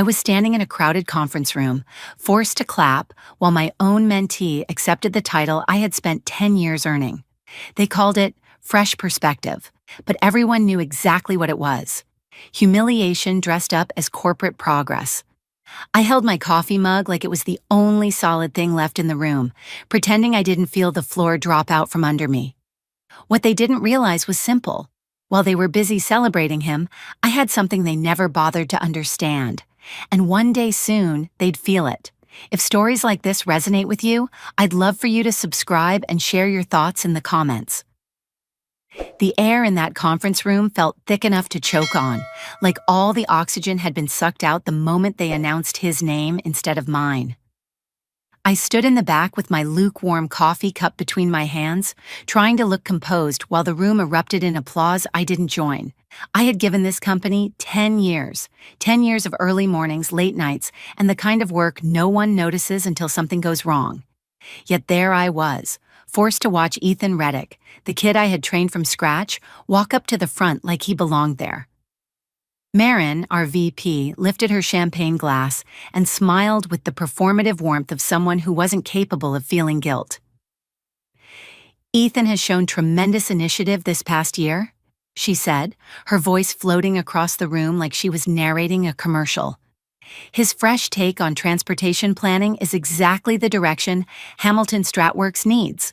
I was standing in a crowded conference room, forced to clap, while my own mentee accepted the title I had spent 10 years earning. They called it Fresh Perspective, but everyone knew exactly what it was. Humiliation dressed up as corporate progress. I held my coffee mug like it was the only solid thing left in the room, pretending I didn't feel the floor drop out from under me. What they didn't realize was simple. While they were busy celebrating him, I had something they never bothered to understand. And one day soon, they'd feel it. If stories like this resonate with you, I'd love for you to subscribe and share your thoughts in the comments. The air in that conference room felt thick enough to choke on, like all the oxygen had been sucked out the moment they announced his name instead of mine. I stood in the back with my lukewarm coffee cup between my hands, trying to look composed while the room erupted in applause I didn't join. I had given this company 10 years. 10 years of early mornings, late nights, and the kind of work no one notices until something goes wrong. Yet there I was, forced to watch Ethan Reddick, the kid I had trained from scratch, walk up to the front like he belonged there. Marin, our VP, lifted her champagne glass and smiled with the performative warmth of someone who wasn't capable of feeling guilt. "Ethan has shown tremendous initiative this past year," she said, her voice floating across the room like she was narrating a commercial. "His fresh take on transportation planning is exactly the direction Hamilton Stratworks needs."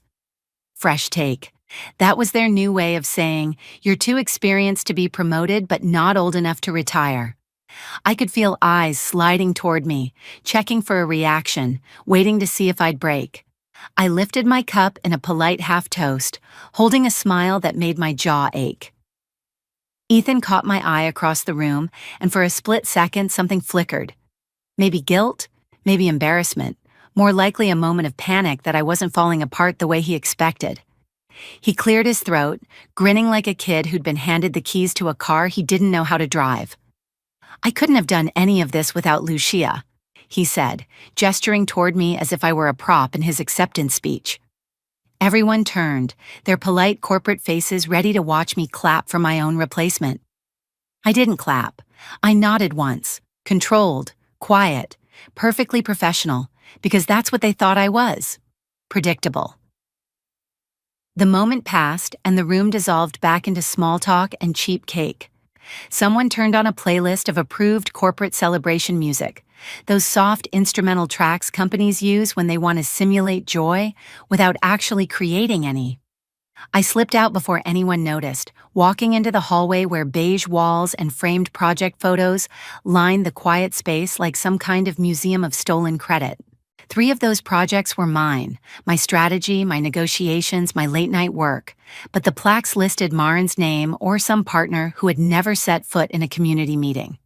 Fresh take. That was their new way of saying, "You're too experienced to be promoted but not old enough to retire." I could feel eyes sliding toward me, checking for a reaction, waiting to see if I'd break. I lifted my cup in a polite half-toast, holding a smile that made my jaw ache. Ethan caught my eye across the room, and for a split second something flickered. Maybe guilt, maybe embarrassment, more likely a moment of panic that I wasn't falling apart the way he expected. He cleared his throat, grinning like a kid who'd been handed the keys to a car he didn't know how to drive. "I couldn't have done any of this without Lucia," he said, gesturing toward me as if I were a prop in his acceptance speech. Everyone turned, their polite corporate faces ready to watch me clap for my own replacement. I didn't clap. I nodded once, controlled, quiet, perfectly professional, because that's what they thought I was. Predictable. The moment passed and the room dissolved back into small talk and cheap cake. Someone turned on a playlist of approved corporate celebration music, those soft instrumental tracks companies use when they want to simulate joy without actually creating any. I slipped out before anyone noticed, walking into the hallway where beige walls and framed project photos lined the quiet space like some kind of museum of stolen credit. 3 of those projects were mine, my strategy, my negotiations, my late-night work, but the plaques listed Marin's name or some partner who had never set foot in a community meeting.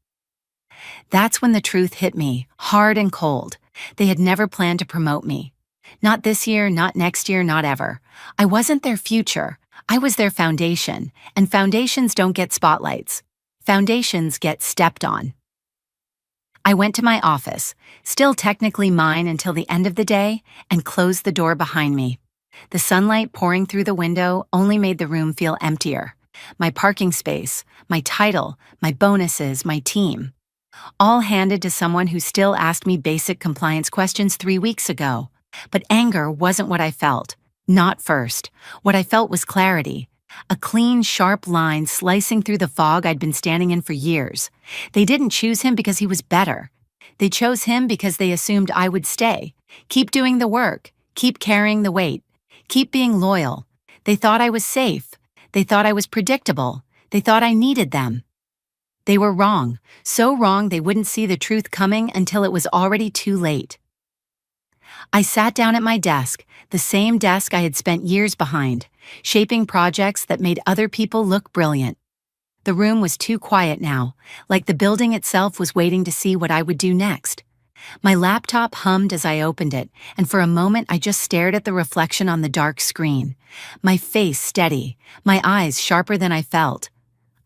That's when the truth hit me, hard and cold. They had never planned to promote me. Not this year, not next year, not ever. I wasn't their future. I was their foundation, and foundations don't get spotlights. Foundations get stepped on. I went to my office, still technically mine until the end of the day, and closed the door behind me. The sunlight pouring through the window only made the room feel emptier. My parking space, my title, my bonuses, my team. All handed to someone who still asked me basic compliance questions 3 weeks ago. But anger wasn't what I felt. Not first. What I felt was clarity. A clean, sharp line slicing through the fog I'd been standing in for years. They didn't choose him because he was better. They chose him because they assumed I would stay. Keep doing the work. Keep carrying the weight. Keep being loyal. They thought I was safe. They thought I was predictable. They thought I needed them. They were wrong. So wrong they wouldn't see the truth coming until it was already too late. I sat down at my desk, the same desk I had spent years behind, shaping projects that made other people look brilliant. The room was too quiet now, like the building itself was waiting to see what I would do next. My laptop hummed as I opened it, and for a moment I just stared at the reflection on the dark screen. My face steady, my eyes sharper than I felt.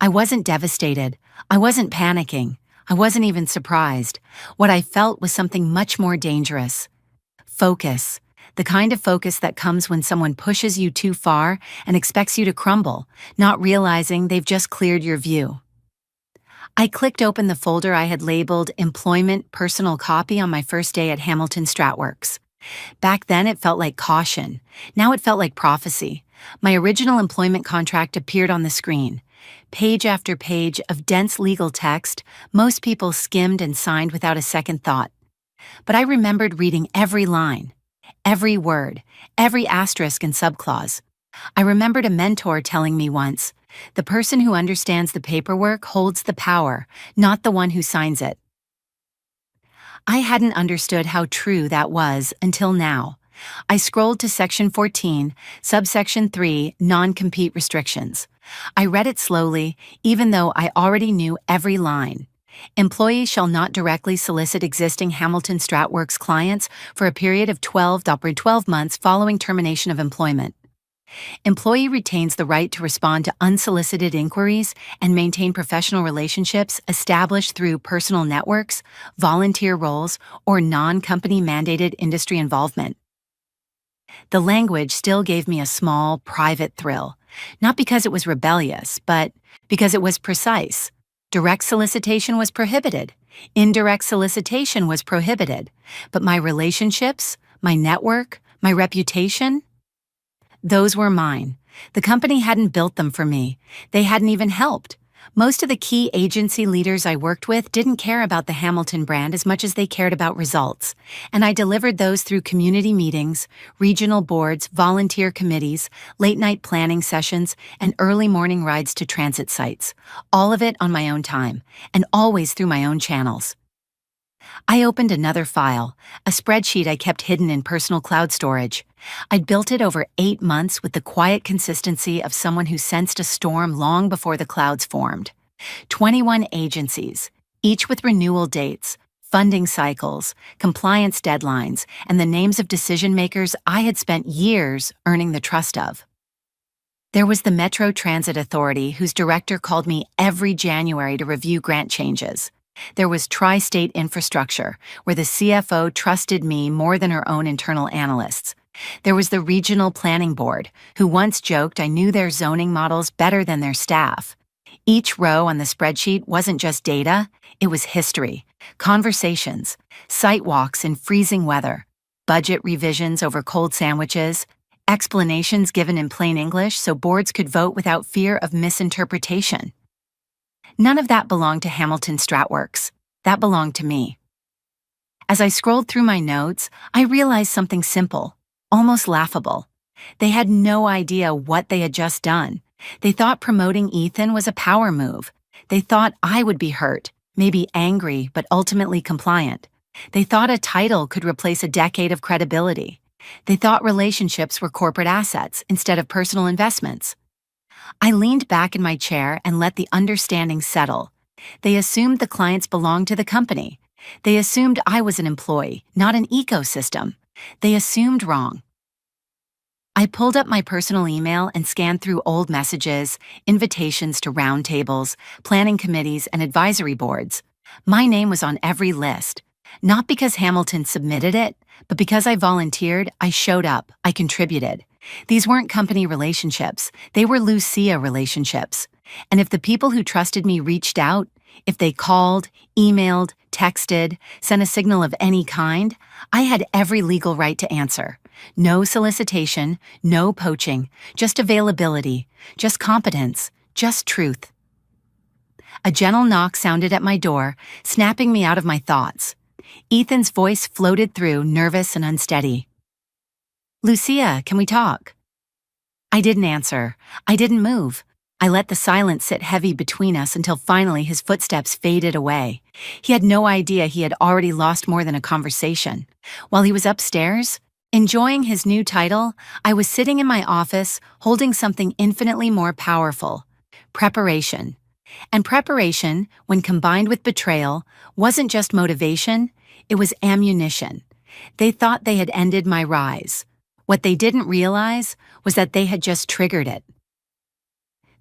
I wasn't devastated. I wasn't panicking. I wasn't even surprised. What I felt was something much more dangerous. Focus. The kind of focus that comes when someone pushes you too far and expects you to crumble, not realizing they've just cleared your view. I clicked open the folder I had labeled Employment Personal Copy on my first day at Hamilton Stratworks. Back then it felt like caution. Now it felt like prophecy. My original employment contract appeared on the screen. Page after page of dense legal text, most people skimmed and signed without a second thought. But I remembered reading every line, every word, every asterisk and subclause. I remembered a mentor telling me once, "The person who understands the paperwork holds the power, not the one who signs it." I hadn't understood how true that was until now. I scrolled to Section 14, Subsection 3, Non-Compete Restrictions. I read it slowly, even though I already knew every line. Employees shall not directly solicit existing Hamilton Stratworks clients for a period of 12 months following termination of employment. Employee retains the right to respond to unsolicited inquiries and maintain professional relationships established through personal networks, volunteer roles, or non-company mandated industry involvement. The language still gave me a small, private thrill, not because it was rebellious, but because it was precise. Direct solicitation was prohibited. Indirect solicitation was prohibited. But my relationships, my network, my reputation, those were mine. The company hadn't built them for me. They hadn't even helped. Most of the key agency leaders I worked with didn't care about the Hamilton brand as much as they cared about results, and I delivered those through community meetings, regional boards, volunteer committees, late-night planning sessions, and early morning rides to transit sites, all of it on my own time, and always through my own channels. I opened another file, a spreadsheet I kept hidden in personal cloud storage. I'd built it over 8 months with the quiet consistency of someone who sensed a storm long before the clouds formed. 21 agencies, each with renewal dates, funding cycles, compliance deadlines, and the names of decision-makers I had spent years earning the trust of. There was the Metro Transit Authority, whose director called me every January to review grant changes. There was Tri-State Infrastructure, where the CFO trusted me more than her own internal analysts. There was the Regional Planning Board, who once joked I knew their zoning models better than their staff. Each row on the spreadsheet wasn't just data, it was history, conversations, site walks in freezing weather, budget revisions over cold sandwiches, explanations given in plain English so boards could vote without fear of misinterpretation. None of that belonged to Hamilton Stratworks. That belonged to me. As I scrolled through my notes, I realized something simple, almost laughable. They had no idea what they had just done. They thought promoting Ethan was a power move. They thought I would be hurt, maybe angry, but ultimately compliant. They thought a title could replace a decade of credibility. They thought relationships were corporate assets instead of personal investments. I leaned back in my chair and let the understanding settle. They assumed the clients belonged to the company. They assumed I was an employee, not an ecosystem. They assumed wrong. I pulled up my personal email and scanned through old messages, invitations to roundtables, planning committees, and advisory boards. My name was on every list. Not because Hamilton submitted it, but because I volunteered, I showed up, I contributed. These weren't company relationships, they were Lucia relationships. And if the people who trusted me reached out, if they called, emailed, texted, sent a signal of any kind, I had every legal right to answer. No solicitation, no poaching, just availability, just competence, just truth. A gentle knock sounded at my door, snapping me out of my thoughts. Ethan's voice floated through, nervous and unsteady. "Lucia, can we talk?" I didn't answer. I didn't move. I let the silence sit heavy between us until finally his footsteps faded away. He had no idea he had already lost more than a conversation. While he was upstairs, enjoying his new title, I was sitting in my office holding something infinitely more powerful: preparation. And preparation, when combined with betrayal, wasn't just motivation, it was ammunition. They thought they had ended my rise. What they didn't realize was that they had just triggered it.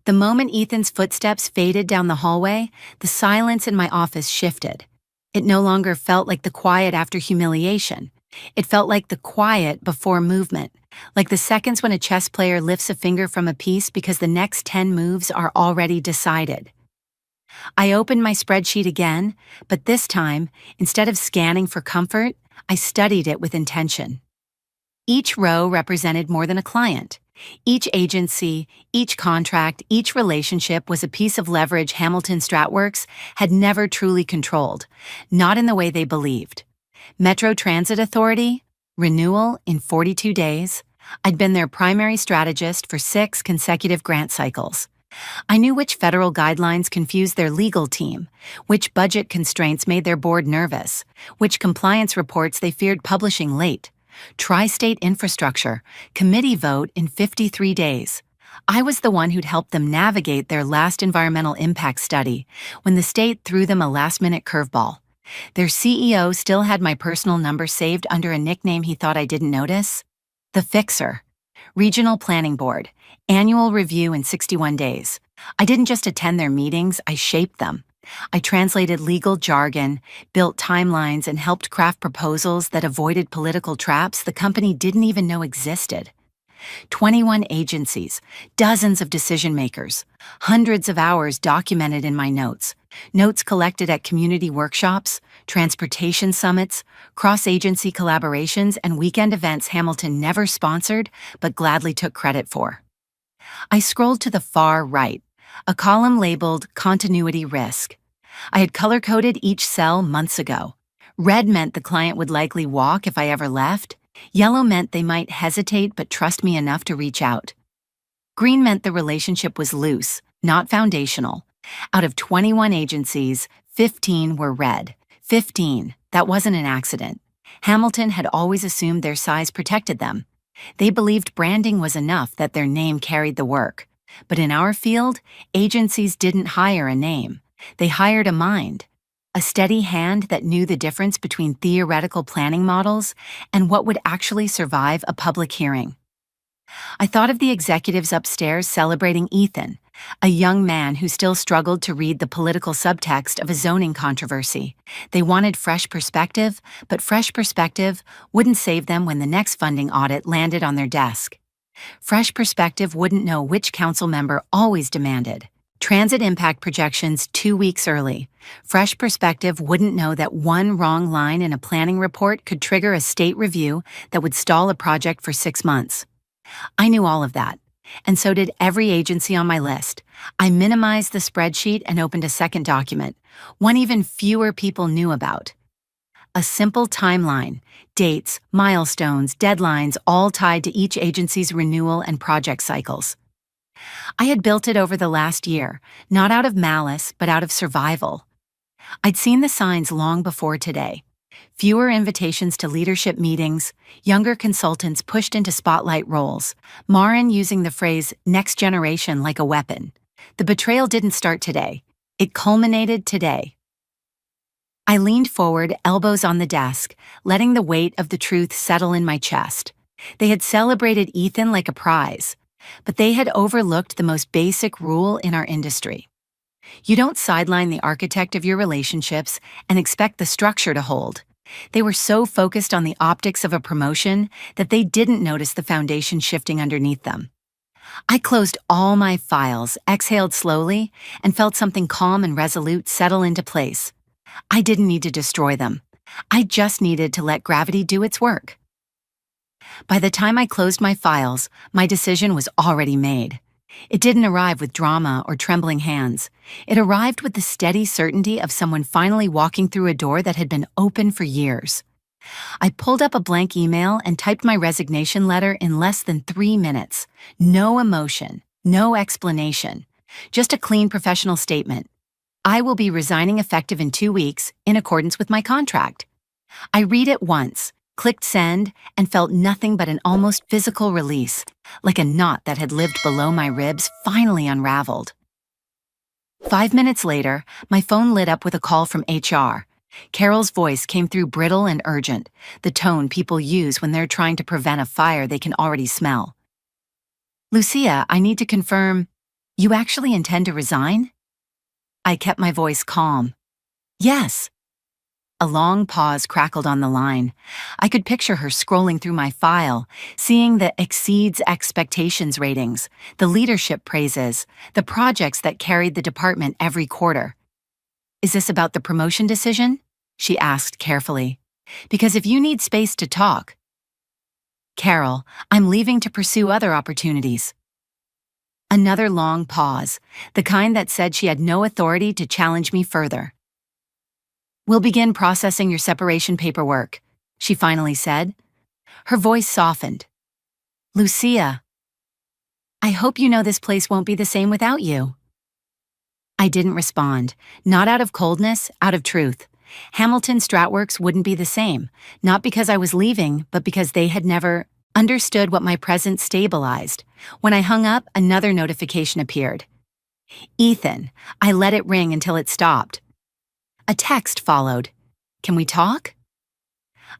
The moment Ethan's footsteps faded down the hallway, the silence in my office shifted. It no longer felt like the quiet after humiliation. It felt like the quiet before movement, like the seconds when a chess player lifts a finger from a piece because the next 10 moves are already decided. I opened my spreadsheet again, but this time, instead of scanning for comfort, I studied it with intention. Each row represented more than a client. Each agency, each contract, each relationship was a piece of leverage Hamilton Stratworks had never truly controlled, not in the way they believed. Metro Transit Authority, renewal in 42 days. I'd been their primary strategist for 6 consecutive grant cycles. I knew which federal guidelines confused their legal team, which budget constraints made their board nervous, which compliance reports they feared publishing late. Tri-state infrastructure, committee vote in 53 days. I was the one who'd helped them navigate their last environmental impact study when the state threw them a last-minute curveball. Their CEO still had my personal number saved under a nickname he thought I didn't notice. The Fixer. Regional Planning Board. Annual review in 61 days. I didn't just attend their meetings, I shaped them. I translated legal jargon, built timelines, and helped craft proposals that avoided political traps the company didn't even know existed. 21 agencies, dozens of decision makers, hundreds of hours documented in my notes collected at community workshops, transportation summits, cross-agency collaborations, and weekend events Hamilton never sponsored but gladly took credit for. I scrolled to the far right, a column labeled Continuity Risk. I had color-coded each cell months ago. Red meant the client would likely walk if I ever left. Yellow meant they might hesitate but trust me enough to reach out. Green meant the relationship was loose, not foundational. Out of 21 agencies, 15 were red. 15, that wasn't an accident. Hamilton had always assumed their size protected them. They believed branding was enough, that their name carried the work. But in our field, agencies didn't hire a name. They hired a mind. A steady hand that knew the difference between theoretical planning models and what would actually survive a public hearing. I thought of the executives upstairs celebrating Ethan, a young man who still struggled to read the political subtext of a zoning controversy. They wanted fresh perspective, but fresh perspective wouldn't save them when the next funding audit landed on their desk. Fresh perspective wouldn't know which council member always demanded transit impact projections 2 weeks early. Fresh perspective wouldn't know that one wrong line in a planning report could trigger a state review that would stall a project for 6 months. I knew all of that, and so did every agency on my list. I minimized the spreadsheet and opened a second document, one even fewer people knew about. A simple timeline, dates, milestones, deadlines, all tied to each agency's renewal and project cycles. I had built it over the last year, not out of malice, but out of survival. I'd seen the signs long before today. Fewer invitations to leadership meetings, younger consultants pushed into spotlight roles, Marin using the phrase next generation like a weapon. The betrayal didn't start today. It culminated today. I leaned forward, elbows on the desk, letting the weight of the truth settle in my chest. They had celebrated Ethan like a prize, but they had overlooked the most basic rule in our industry. You don't sideline the architect of your relationships and expect the structure to hold. They were so focused on the optics of a promotion that they didn't notice the foundation shifting underneath them. I closed all my files, exhaled slowly, and felt something calm and resolute settle into place. I didn't need to destroy them. I just needed to let gravity do its work. By the time I closed my files, my decision was already made. It didn't arrive with drama or trembling hands. It arrived with the steady certainty of someone finally walking through a door that had been open for years. I pulled up a blank email and typed my resignation letter in less than 3 minutes. No emotion, no explanation, just a clean professional statement. I will be resigning effective in 2 weeks in accordance with my contract. I read it once, clicked send, and felt nothing but an almost physical release, like a knot that had lived below my ribs finally unraveled. 5 minutes later, my phone lit up with a call from HR. Carol's voice came through brittle and urgent, the tone people use when they're trying to prevent a fire they can already smell. Lucia, I need to confirm, you actually intend to resign? I kept my voice calm. Yes. A long pause crackled on the line. I could picture her scrolling through my file, seeing the exceeds expectations ratings, the leadership praises, the projects that carried the department every quarter. Is this about the promotion decision? She asked carefully. Because if you need space to talk. Carol, I'm leaving to pursue other opportunities. Another long pause, the kind that said she had no authority to challenge me further. We'll begin processing your separation paperwork, she finally said. Her voice softened. Lucia, I hope you know this place won't be the same without you. I didn't respond, not out of coldness, out of truth. Hamilton Stratworks wouldn't be the same, not because I was leaving, but because they had never understood what my presence stabilized. When I hung up, another notification appeared. Ethan, I let it ring until it stopped. A text followed. Can we talk?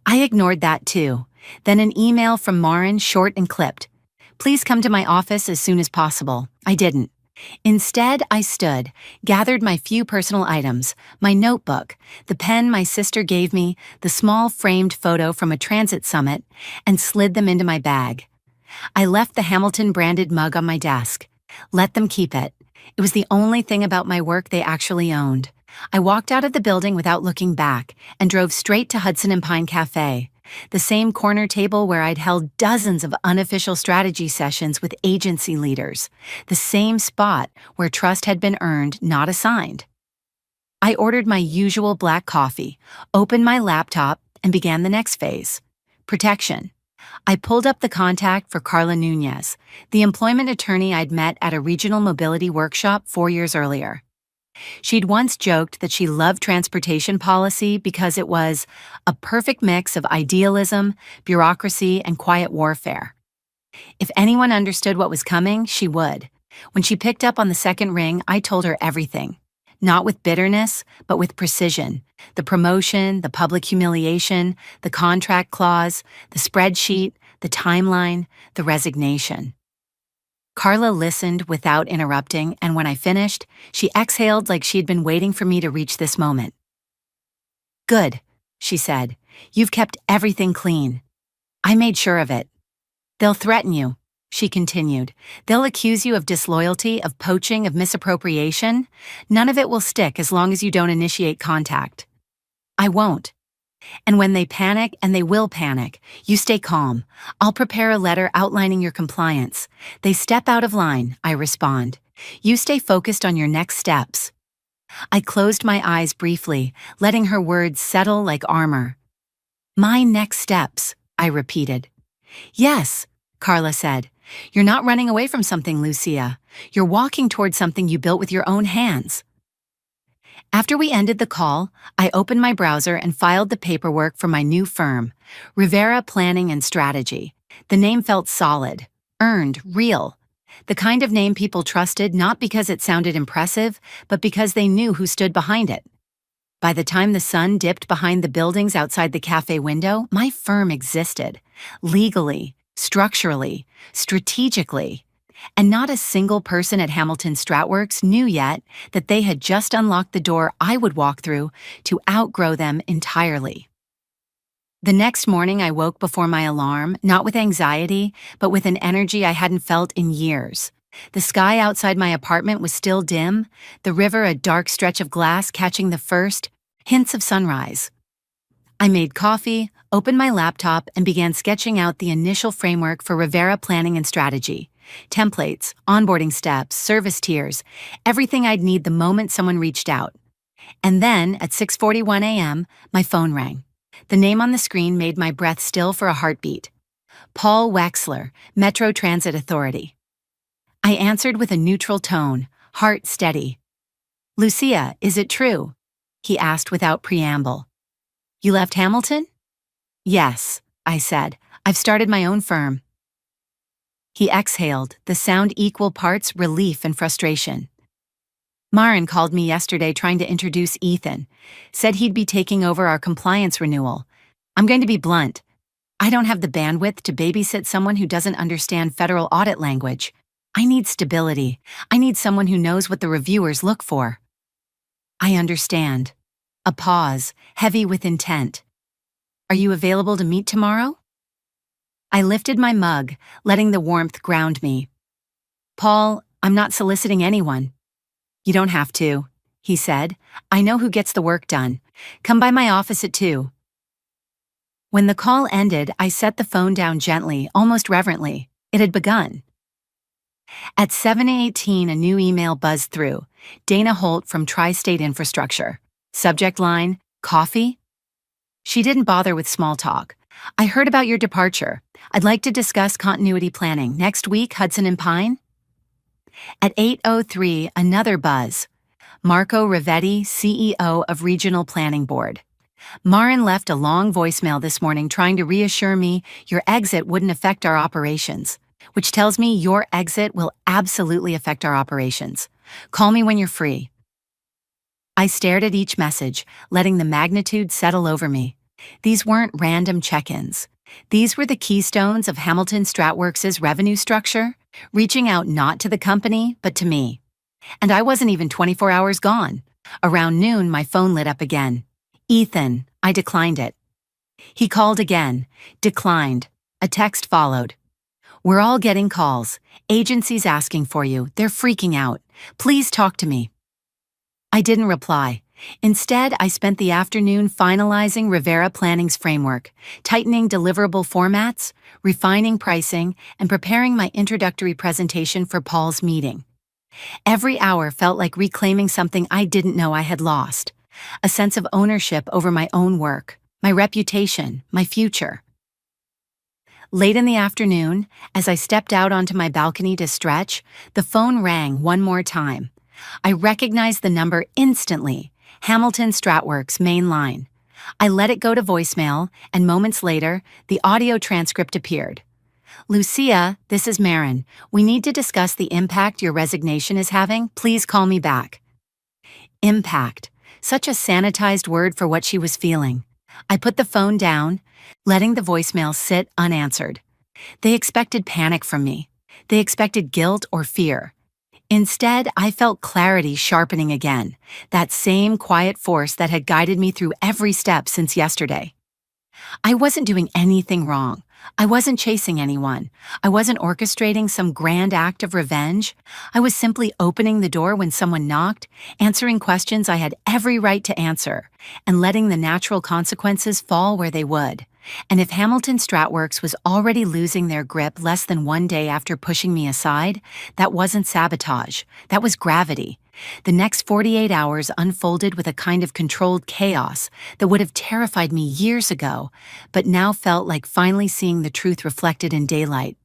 I ignored that too. Then an email from Marin, short and clipped. Please come to my office as soon as possible. I didn't. Instead, I stood, gathered my few personal items, my notebook, the pen my sister gave me, the small framed photo from a transit summit, and slid them into my bag. I left the Hamilton-branded mug on my desk. Let them keep it. It was the only thing about my work they actually owned. I walked out of the building without looking back and drove straight to Hudson and Pine Cafe, the same corner table where I'd held dozens of unofficial strategy sessions with agency leaders, the same spot where trust had been earned, not assigned. I ordered my usual black coffee, opened my laptop, and began the next phase. Protection. I pulled up the contact for Carla Nunez, the employment attorney I'd met at a regional mobility workshop 4 years earlier. She'd once joked that she loved transportation policy because it was a perfect mix of idealism, bureaucracy, and quiet warfare. If anyone understood what was coming, she would. When she picked up on the second ring, I told her everything. Not with bitterness, but with precision. The promotion, the public humiliation, the contract clause, the spreadsheet, the timeline, the resignation. Carla listened without interrupting, and when I finished, she exhaled like she'd been waiting for me to reach this moment. Good, she said. You've kept everything clean. I made sure of it. They'll threaten you, she continued. They'll accuse you of disloyalty, of poaching, of misappropriation. None of it will stick as long as you don't initiate contact. I won't. And when they panic, and they will panic, you stay calm. I'll prepare a letter outlining your compliance. They step out of line, I respond. You stay focused on your next steps. I closed my eyes briefly, letting her words settle like armor. My next steps, I repeated. Yes, Carla said. You're not running away from something, Lucia. You're walking toward something you built with your own hands. After we ended the call, I opened my browser and filed the paperwork for my new firm, Rivera Planning and Strategy. The name felt solid, earned, real. The kind of name people trusted not because it sounded impressive, but because they knew who stood behind it. By the time the sun dipped behind the buildings outside the cafe window, my firm existed. Legally, structurally, strategically. And not a single person at Hamilton Stratworks knew yet that they had just unlocked the door I would walk through to outgrow them entirely. The next morning I woke before my alarm, not with anxiety, but with an energy I hadn't felt in years. The sky outside my apartment was still dim, the river a dark stretch of glass catching the first hints of sunrise. I made coffee, opened my laptop, and began sketching out the initial framework for Rivera Planning and Strategy. Templates, onboarding steps, service tiers, everything I'd need the moment someone reached out. And then, at 6:41 a.m., my phone rang. The name on the screen made my breath still for a heartbeat. Paul Wexler, Metro Transit Authority. I answered with a neutral tone, heart steady. Lucia, is it true? He asked without preamble. You left Hamilton? Yes, I said. I've started my own firm. He exhaled, the sound equal parts relief and frustration. Marin called me yesterday trying to introduce Ethan. Said he'd be taking over our compliance renewal. I'm going to be blunt. I don't have the bandwidth to babysit someone who doesn't understand federal audit language. I need stability. I need someone who knows what the reviewers look for. I understand. A pause, heavy with intent. Are you available to meet tomorrow? I lifted my mug, letting the warmth ground me. Paul, I'm not soliciting anyone. You don't have to, he said. I know who gets the work done. Come by my office at 2. When the call ended, I set the phone down gently, almost reverently. It had begun. At 7:18, a new email buzzed through. Dana Holt from Tri-State Infrastructure. Subject line, coffee? She didn't bother with small talk. I heard about your departure. I'd like to discuss continuity planning. Next week, Hudson and Pine? At 8:03, another buzz. Marco Rivetti, CEO of Regional Planning Board. Marin left a long voicemail this morning trying to reassure me your exit wouldn't affect our operations, which tells me your exit will absolutely affect our operations. Call me when you're free. I stared at each message, letting the magnitude settle over me. These weren't random check-ins. These were the keystones of Hamilton Stratworks' revenue structure, reaching out not to the company, but to me. And I wasn't even 24 hours gone. Around noon, my phone lit up again. Ethan, I declined it. He called again, declined. A text followed. We're all getting calls. Agencies asking for you. They're freaking out. Please talk to me. I didn't reply. Instead, I spent the afternoon finalizing Rivera Planning's framework, tightening deliverable formats, refining pricing, and preparing my introductory presentation for Paul's meeting. Every hour felt like reclaiming something I didn't know I had lost, a sense of ownership over my own work, my reputation, my future. Late in the afternoon, as I stepped out onto my balcony to stretch, the phone rang one more time. I recognized the number instantly, Hamilton Stratworks main line. I let it go to voicemail, and moments later, the audio transcript appeared. Lucia, this is Marin. We need to discuss the impact your resignation is having. Please call me back. Impact. Such a sanitized word for what she was feeling. I put the phone down, letting the voicemail sit unanswered. They expected panic from me. They expected guilt or fear. Instead, I felt clarity sharpening again, that same quiet force that had guided me through every step since yesterday. I wasn't doing anything wrong. I wasn't chasing anyone. I wasn't orchestrating some grand act of revenge. I was simply opening the door when someone knocked, answering questions I had every right to answer, and letting the natural consequences fall where they would. And if Hamilton Stratworks was already losing their grip less than one day after pushing me aside, that wasn't sabotage. That was gravity. The next 48 hours unfolded with a kind of controlled chaos that would have terrified me years ago, but now felt like finally seeing the truth reflected in daylight.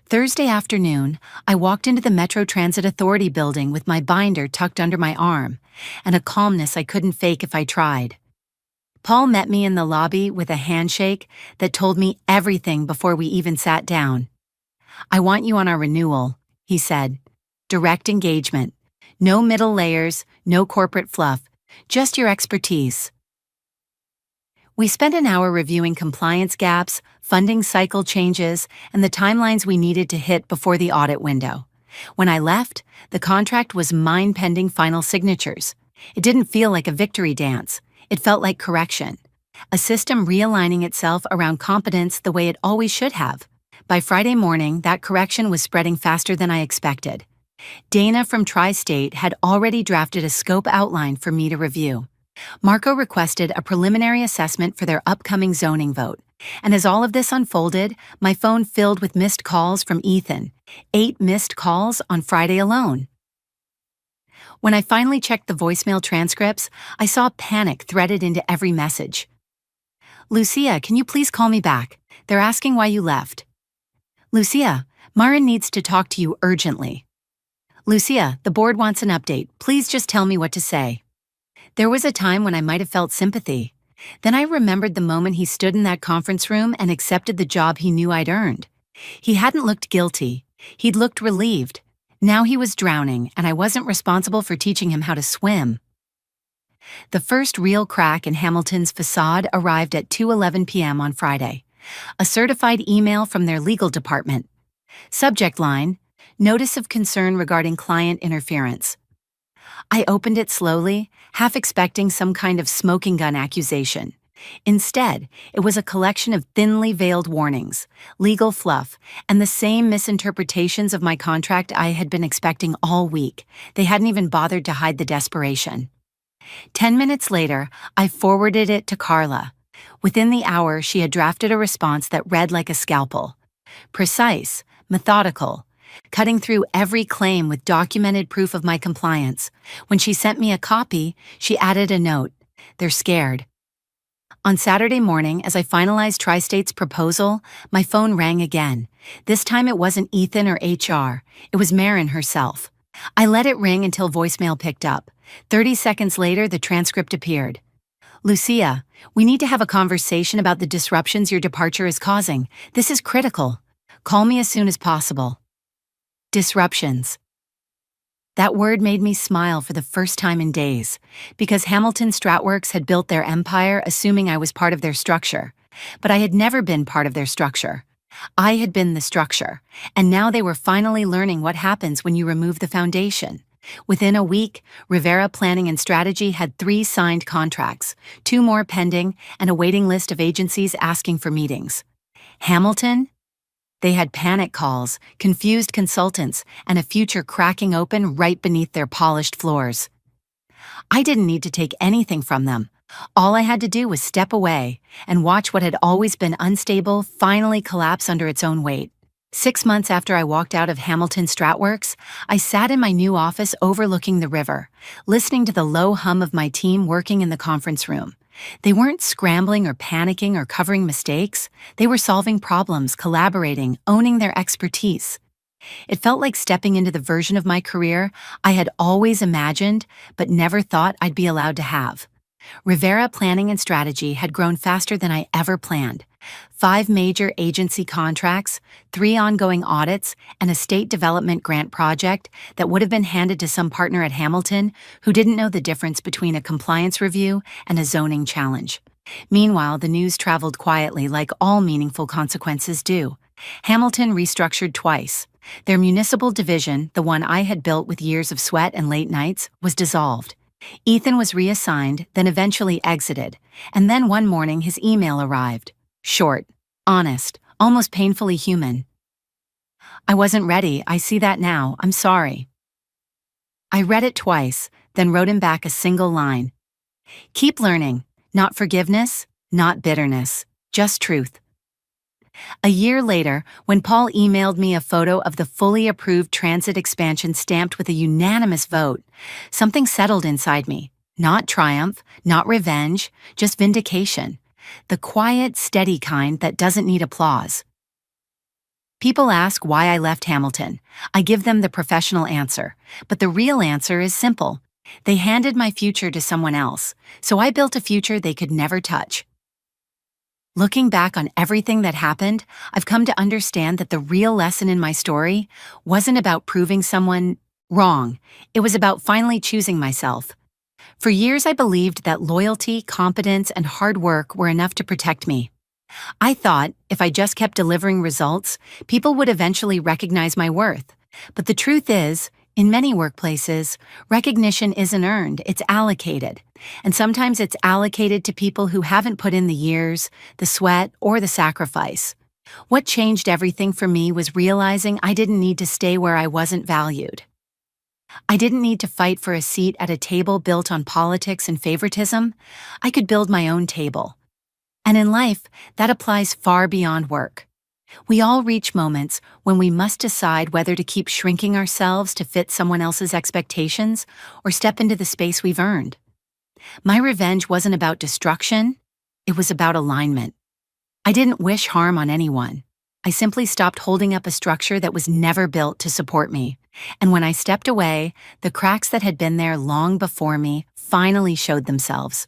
Thursday afternoon, I walked into the Metro Transit Authority building with my binder tucked under my arm, and a calmness I couldn't fake if I tried. Paul met me in the lobby with a handshake that told me everything before we even sat down. I want you on our renewal, he said. Direct engagement. No middle layers, no corporate fluff, just your expertise. We spent an hour reviewing compliance gaps, funding cycle changes, and the timelines we needed to hit before the audit window. When I left, the contract was mine pending final signatures. It didn't feel like a victory dance. It felt like correction. A system realigning itself around competence the way it always should have. By Friday morning, that correction was spreading faster than I expected. Dana from Tri-State had already drafted a scope outline for me to review. Marco requested a preliminary assessment for their upcoming zoning vote. And as all of this unfolded, my phone filled with missed calls from Ethan. 8 missed calls on Friday alone. When I finally checked the voicemail transcripts, I saw panic threaded into every message. Lucia, can you please call me back? They're asking why you left. Lucia, Marin needs to talk to you urgently. Lucia, the board wants an update. Please just tell me what to say. There was a time when I might have felt sympathy. Then I remembered the moment he stood in that conference room and accepted the job he knew I'd earned. He hadn't looked guilty. He'd looked relieved. Now he was drowning, and I wasn't responsible for teaching him how to swim. The first real crack in Hamilton's facade arrived at 2:11 p.m. on Friday. A certified email from their legal department. Subject line, Notice of concern regarding client interference. I opened it slowly, half expecting some kind of smoking gun accusation. Instead, it was a collection of thinly veiled warnings, legal fluff, and the same misinterpretations of my contract I had been expecting all week. They hadn't even bothered to hide the desperation. 10 minutes later, I forwarded it to Carla. Within the hour, she had drafted a response that read like a scalpel. Precise, methodical, cutting through every claim with documented proof of my compliance. When she sent me a copy, she added a note. They're scared. On Saturday morning, as I finalized Tri-State's proposal, my phone rang again. This time it wasn't Ethan or HR. It was Marin herself. I let it ring until voicemail picked up. 30 seconds later, the transcript appeared. Lucia, we need to have a conversation about the disruptions your departure is causing. This is critical. Call me as soon as possible. Disruptions. That word made me smile for the first time in days, because Hamilton Stratworks had built their empire assuming I was part of their structure. But I had never been part of their structure. I had been the structure, and now they were finally learning what happens when you remove the foundation. Within a week, Rivera Planning and Strategy had 3 signed contracts, 2 more pending, and a waiting list of agencies asking for meetings. Hamilton? They had panic calls, confused consultants, and a future cracking open right beneath their polished floors. I didn't need to take anything from them. All I had to do was step away and watch what had always been unstable finally collapse under its own weight. 6 months after I walked out of Hamilton Stratworks, I sat in my new office overlooking the river, listening to the low hum of my team working in the conference room. They weren't scrambling or panicking or covering mistakes. They were solving problems, collaborating, owning their expertise. It felt like stepping into the version of my career I had always imagined but never thought I'd be allowed to have. Rivera Planning and Strategy had grown faster than I ever planned. 5 major agency contracts, 3 ongoing audits, and a state development grant project that would have been handed to some partner at Hamilton who didn't know the difference between a compliance review and a zoning challenge. Meanwhile, the news traveled quietly like all meaningful consequences do. Hamilton restructured twice. Their municipal division, the one I had built with years of sweat and late nights, was dissolved. Ethan was reassigned, then eventually exited, and then one morning his email arrived. Short, honest, almost painfully human. I wasn't ready, I see that now, I'm sorry. I read it twice, then wrote him back a single line. Keep learning, not forgiveness, not bitterness, just truth. A year later, when Paul emailed me a photo of the fully approved transit expansion stamped with a unanimous vote, something settled inside me. Not triumph, not revenge, just vindication. The quiet, steady kind that doesn't need applause. People ask why I left Hamilton. I give them the professional answer, but the real answer is simple. They handed my future to someone else, so I built a future they could never touch. Looking back on everything that happened, I've come to understand that the real lesson in my story wasn't about proving someone wrong. It was about finally choosing myself. For years, I believed that loyalty, competence, and hard work were enough to protect me. I thought if I just kept delivering results, people would eventually recognize my worth. But the truth is, in many workplaces, recognition isn't earned, it's allocated. And sometimes it's allocated to people who haven't put in the years, the sweat, or the sacrifice. What changed everything for me was realizing I didn't need to stay where I wasn't valued. I didn't need to fight for a seat at a table built on politics and favoritism. I could build my own table. And in life, that applies far beyond work. We all reach moments when we must decide whether to keep shrinking ourselves to fit someone else's expectations or step into the space we've earned. My revenge wasn't about destruction, it was about alignment. I didn't wish harm on anyone. I simply stopped holding up a structure that was never built to support me. And when I stepped away, the cracks that had been there long before me finally showed themselves.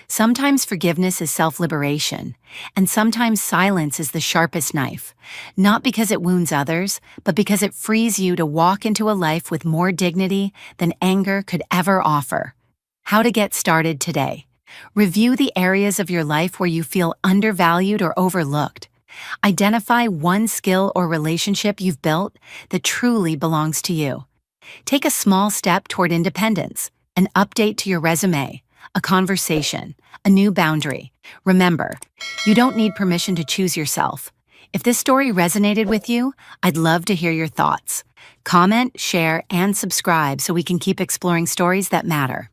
Sometimes forgiveness is self-liberation, and sometimes silence is the sharpest knife, not because it wounds others, but because it frees you to walk into a life with more dignity than anger could ever offer. How to get started today. Review the areas of your life where you feel undervalued or overlooked. Identify one skill or relationship you've built that truly belongs to you. Take a small step toward independence, an update to your resume, a conversation, a new boundary. Remember, you don't need permission to choose yourself. If this story resonated with you, I'd love to hear your thoughts. Comment, share, and subscribe so we can keep exploring stories that matter.